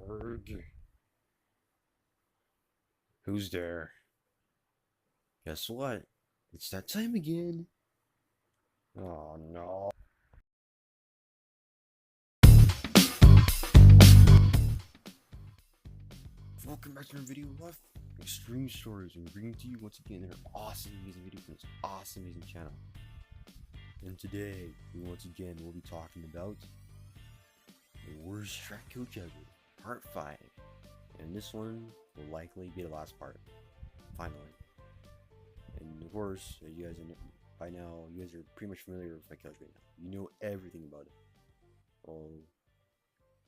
Arg. Who's there? Guess what? It's that time again. Oh no. Welcome back to another video of Extreme Stories. And bringing to you once again their awesome, amazing video from this awesome, amazing channel. And today, once again, we'll be talking about the worst track coach ever, part 5. And this one will likely be the last part, finally. And of course, as you guys know, by now, you guys are pretty much familiar with my coach right now. You know everything about it. All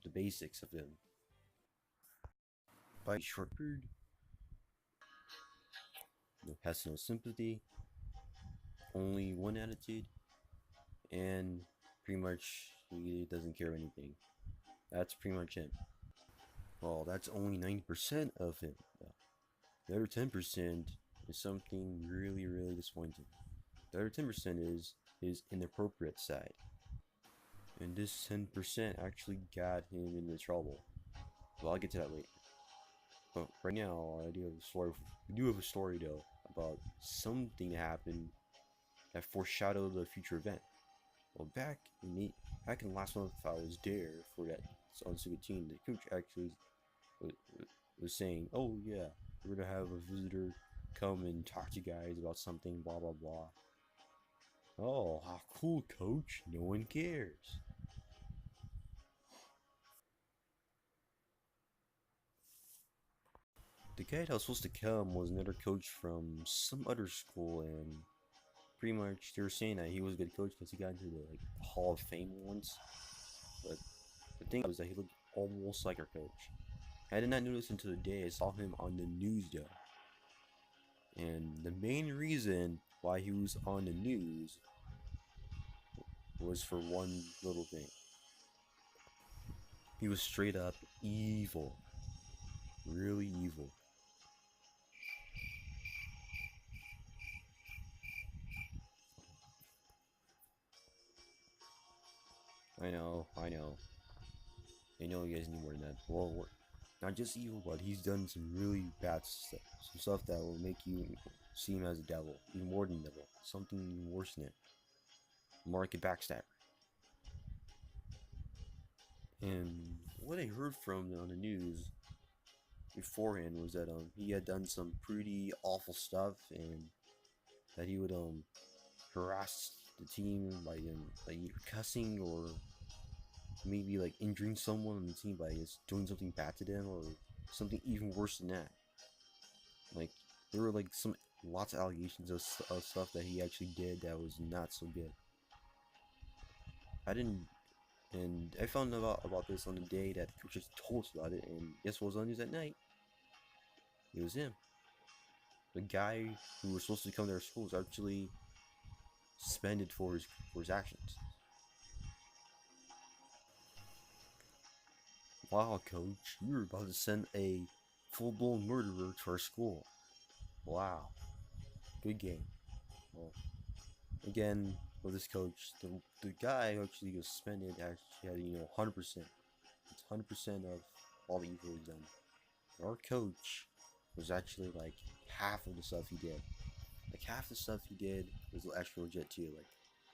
the basics of him. By short period, has no sympathy, only one attitude, and pretty much he doesn't care anything. That's pretty much him. Well, that's only 90% of him. The other 10% is something really, really disappointing. The other 10% is his inappropriate side. And this 10% actually got him into trouble. Well, I'll get to that later. But right now, I do have a story. We do have a story though about something that happened that foreshadowed a future event. Well, back in last month, I was there for that on Super Team. The coach actually was saying, "Oh yeah, we're gonna have a visitor come and talk to you guys about something, blah blah blah." Oh, how cool, coach! No one cares. The guy that was supposed to come was another coach from some other school, and pretty much they were saying that he was a good coach because he got into the Hall of Fame once. But the thing was that he looked almost like our coach. I did not notice until the day I saw him on the news though. And the main reason why he was on the news was for one little thing. He was straight up evil. Really evil. I know. I know you guys need more than that. Well, not just evil, but he's done some really bad stuff. Some stuff that will make you see him as a devil. Even more than devil. Something even worse than it. Market backstabber. And what I heard from on the news beforehand was that he had done some pretty awful stuff, and that he would harass the team by like either cussing or maybe like injuring someone on the team by just doing something bad to them, or something even worse than that. Like there were like lots of allegations of stuff that he actually did that was not so good. I didn't And I found out about this on the day that the coaches told us about it, and guess what was on the news at night? It was him. The guy who was supposed to come to our school was actually suspended for his actions. Wow, coach, you were about to send a full-blown murderer to our school. Wow, good game. Well, again, with this coach, the guy who actually was suspended actually had 100%. It's 100% of all the evil he's done. Our coach was actually like half of the stuff he did. Like half the stuff he did was actually legit too. Like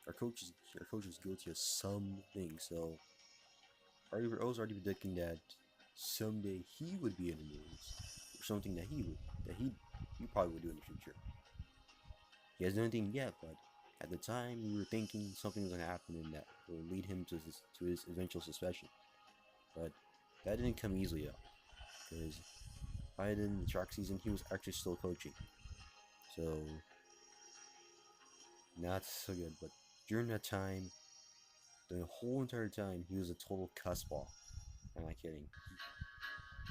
our coach was guilty of something. So I was already predicting that someday he would be in the news or something that he probably would do in the future. He hasn't done anything yet, but at the time we were thinking something was gonna happen and that will lead him to his eventual suspension. But that didn't come easily though, because by then the track season he was actually still coaching. So not so good. But during that time, the whole entire time, he was a total cussball. Am I kidding?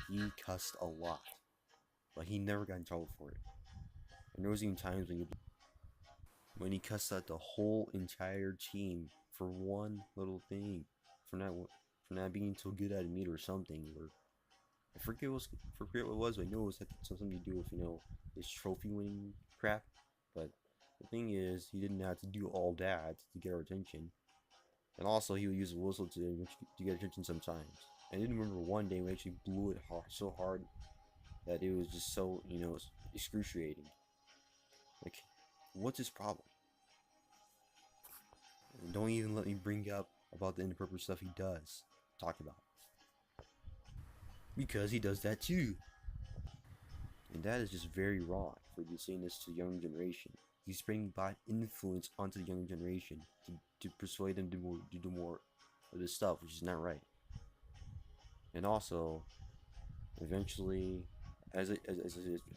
He cussed a lot, but he never got in trouble for it. And there was even times when he cussed out the whole entire team for one little thing, for not being so good at a meet or something. Or I forget what it was. But I know it was had something to do with his trophy winning crap. But the thing is, he didn't have to do all that to get our attention. And also, he would use a whistle to get attention sometimes. And I didn't remember one day we actually blew it so hard that it was just so, excruciating. Like, what's his problem? And don't even let me bring up about the inappropriate stuff he does talk about. Because he does that too. And that is just very wrong for you saying this to the young generation. He's spreading bad influence onto the young generation to persuade them to do more of this stuff, which is not right. And also, eventually, as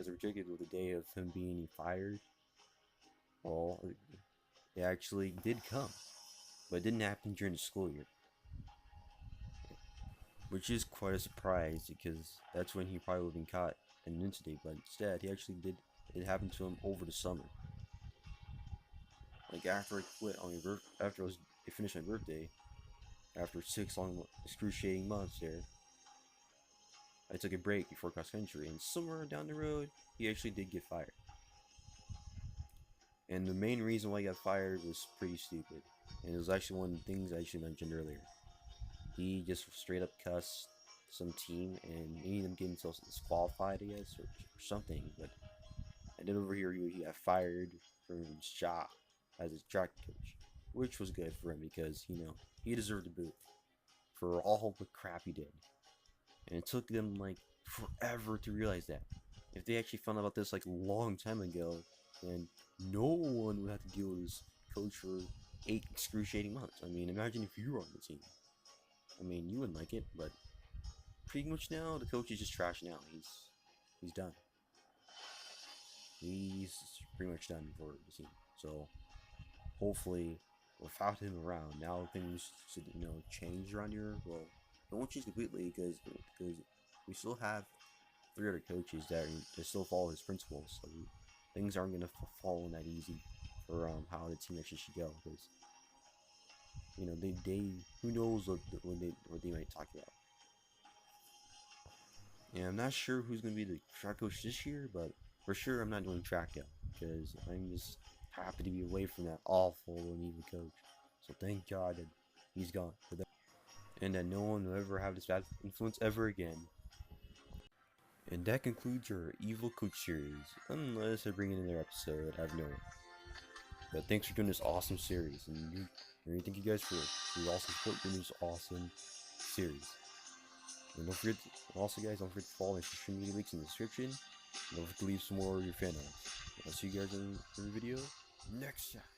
ridiculous with the day of him being fired, well, it actually did come, but it didn't happen during the school year, which is quite a surprise because that's when he probably would have been caught in an incident. But instead, he actually did. It happened to him over the summer. Like after I quit on after I finished my birthday, after 6 long excruciating months there, I took a break before cross country, and somewhere down the road, he actually did get fired. And the main reason why he got fired was pretty stupid, and it was actually one of the things I actually mentioned earlier. He just straight up cussed some team and made them get themselves disqualified, I guess, or something. But and then over here, he got fired from his job as a track coach, which was good for him because he deserved a boot for all the crap he did. And it took them like forever to realize that. If they actually found out about this like a long time ago, then no one would have to deal with this coach for 8 excruciating months. I mean, imagine if you were on the team. I mean, you wouldn't like it, but pretty much now the coach is just trash now. He's done. He's pretty much done for the team. So hopefully, without him around, now things should change around here. Well, it won't change completely because we still have 3 other coaches that still follow his principles. So things aren't gonna fall that easy for how the team actually should go because they who knows what they might talk about. And I'm not sure who's gonna be the track coach this year, but for sure I'm not doing track out because I'm just happy to be away from that awful and evil coach. So thank God that he's gone, and that no one will ever have this bad influence ever again. And that concludes your evil coach series, unless I bring in another episode out of nowhere. But thanks for doing this awesome series, and thank you guys for your awesome support doing this awesome series. And don't forget, also guys, don't forget to follow my social media links in the description. And don't forget to leave some more of your fan arts. I'll see you guys in the video next time.